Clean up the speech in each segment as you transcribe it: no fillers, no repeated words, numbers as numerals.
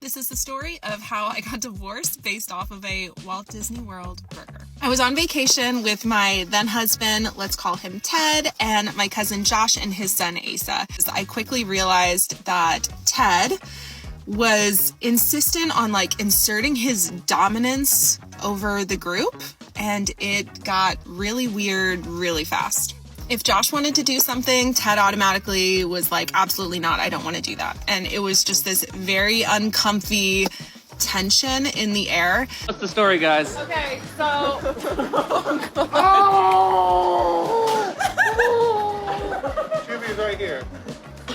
This is the story of how I got divorced based off of a Walt Disney World burger. I was on vacation with my then husband, let's call him Ted, and my cousin Josh and his son Asa. I quickly realized that Ted was insistent on inserting his dominance over the group, and it got really weird really fast. If Josh wanted to do something, Ted automatically was like, absolutely not, I don't want to do that. And it was just this very uncomfy tension in the air. What's the story, guys? Okay, so... Juby's right here.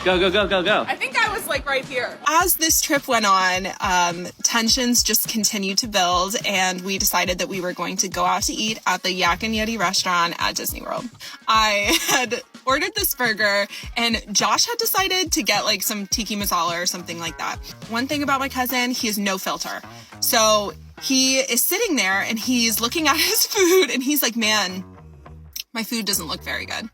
Go, go, go, go, go. I think I was right here. As this trip went on, tensions just continued to build, and we decided that we were going to go out to eat at the Yak and Yeti restaurant at Disney World. I had ordered this burger, and Josh had decided to get some tiki masala or something like that. One thing about my cousin, he has no filter. So he is sitting there and he's looking at his food and he's like, man, my food doesn't look very good.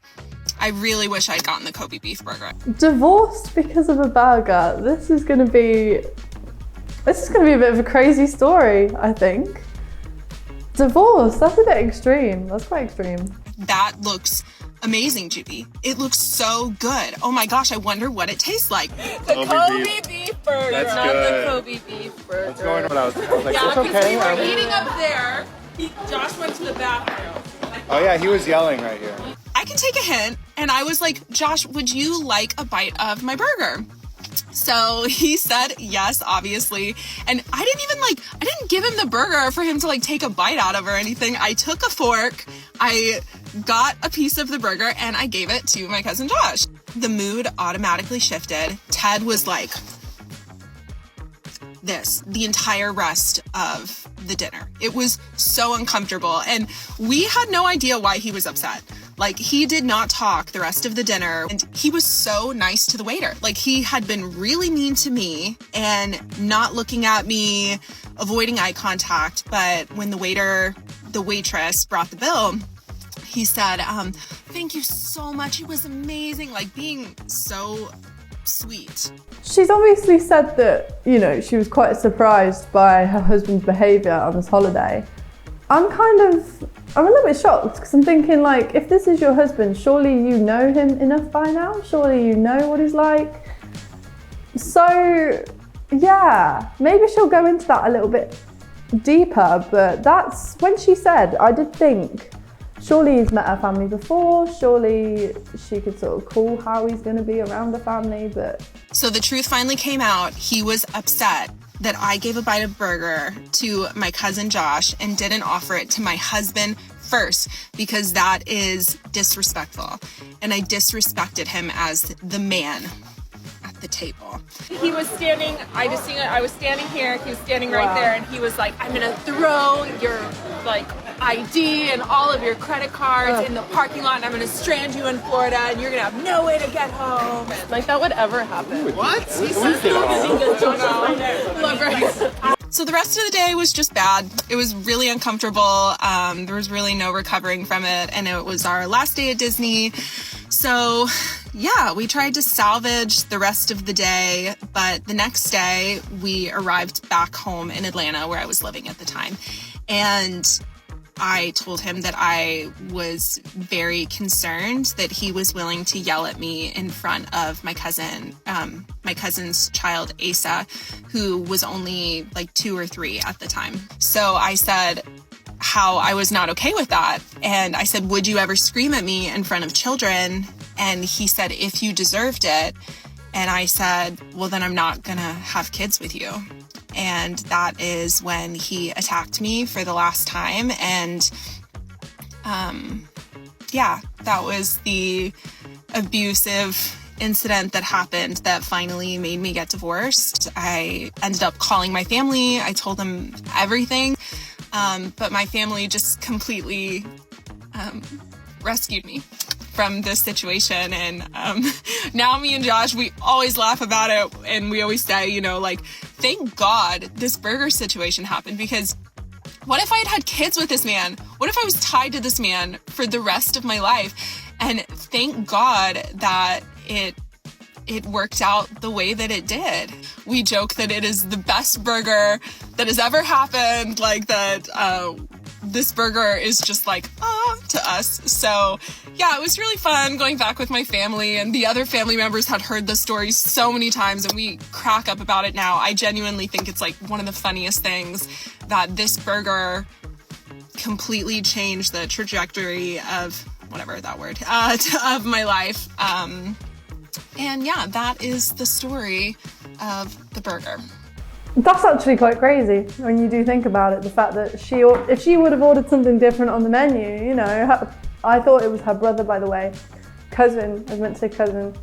I really wish I'd gotten the Kobe beef burger. Divorced because of a burger. This is gonna be a bit of a crazy story, I think. Divorce, that's a bit extreme. That's quite extreme. That looks amazing, Juby. It looks so good. Oh my gosh, I wonder what it tastes like. The Kobe beef burger, That's not good. the Kobe beef burger. What's going on? I was like, Yeah, it's okay. because we were eating up there. Josh went to the bathroom. Oh yeah, he was yelling right here. I can take a hint. And I was like, Josh, would you like a bite of my burger? So he said yes, obviously. And I didn't give him the burger for him to take a bite out of or anything. I took a fork, I got a piece of the burger, and I gave it to my cousin Josh. The mood automatically shifted. Ted was like this the entire rest of the dinner. It was so uncomfortable, and we had no idea why he was upset. He did not talk the rest of the dinner, and he was so nice to the waiter. He had been really mean to me and not looking at me, avoiding eye contact. But when the waitress brought the bill, he said, thank you so much. It was amazing. Being so sweet. She's obviously said that, she was quite surprised by her husband's behaviour on this holiday. I'm a little bit shocked because I'm thinking if this is your husband, surely you know him enough by now. Surely you know what he's like. So yeah, maybe she'll go into that a little bit deeper, but that's when she said, I did think, surely he's met her family before. Surely she could sort of call how he's going to be around the family, but... So the truth finally came out. He was upset that I gave a bite of burger to my cousin Josh and didn't offer it to my husband first, because that is disrespectful. And I disrespected him as the man at the table. He was standing, I was standing here, he was standing right there, and he was like, I'm gonna throw your ID and all of your credit cards in the parking lot, and I'm gonna strand you in Florida, and you're gonna have no way to get home. And that would ever happen. What? he says So the rest of the day was just bad. It was really uncomfortable. There was really no recovering from it, and it was our last day at Disney. So yeah, we tried to salvage the rest of the day, but the next day we arrived back home in Atlanta, where I was living at the time. And I told him that I was very concerned that he was willing to yell at me in front of my cousin's child, Asa, who was only 2 or 3 at the time. So I said how I was not okay with that. And I said, would you ever scream at me in front of children? And he said, if you deserved it. And I said, well, then I'm not gonna have kids with you. And that is when he attacked me for the last time. And that was the abusive incident that happened that finally made me get divorced. I ended up calling my family. I told them everything. But my family just completely rescued me from this situation. And now me and Josh, we always laugh about it, and we always say, thank God this burger situation happened, because what if I had kids with this man? What if I was tied to this man for the rest of my life? And thank God that it it worked out the way that it did. We joke that it is the best burger that has ever happened, like that this burger is just like, to us. So yeah, it was really fun going back with my family, and the other family members had heard the story so many times and we crack up about it now. I genuinely think it's like one of the funniest things that this burger completely changed the trajectory of whatever that word, of my life. And yeah, that is the story of the burger. That's actually quite crazy when you do think about it. The fact that if she would have ordered something different on the menu, you know, I thought it was her brother, by the way, cousin, I was meant to say cousin.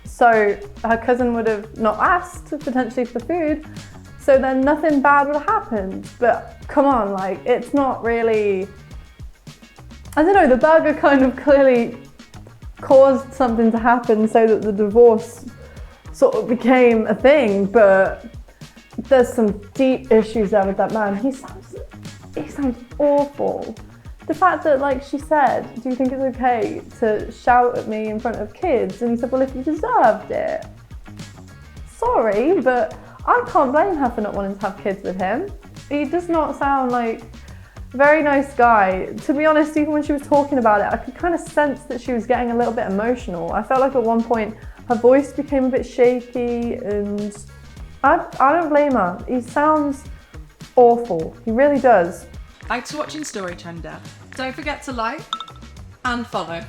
So her cousin would have not asked potentially for food, so then nothing bad would have happened. But come on, like, it's not really, I don't know, the burger kind of clearly caused something to happen so that the divorce sort of became a thing, but there's some deep issues there with that man. He sounds awful. The fact that, like she said, do you think it's okay to shout at me in front of kids? And he said, well, if you deserved it. Sorry, but I can't blame her for not wanting to have kids with him. He does not sound like a very nice guy. To be honest, even when she was talking about it, I could kind of sense that she was getting a little bit emotional. I felt like at one point her voice became a bit shaky, and I don't blame her. He sounds awful. He really does. Thanks for watching StoryTrender. Don't forget to like and follow.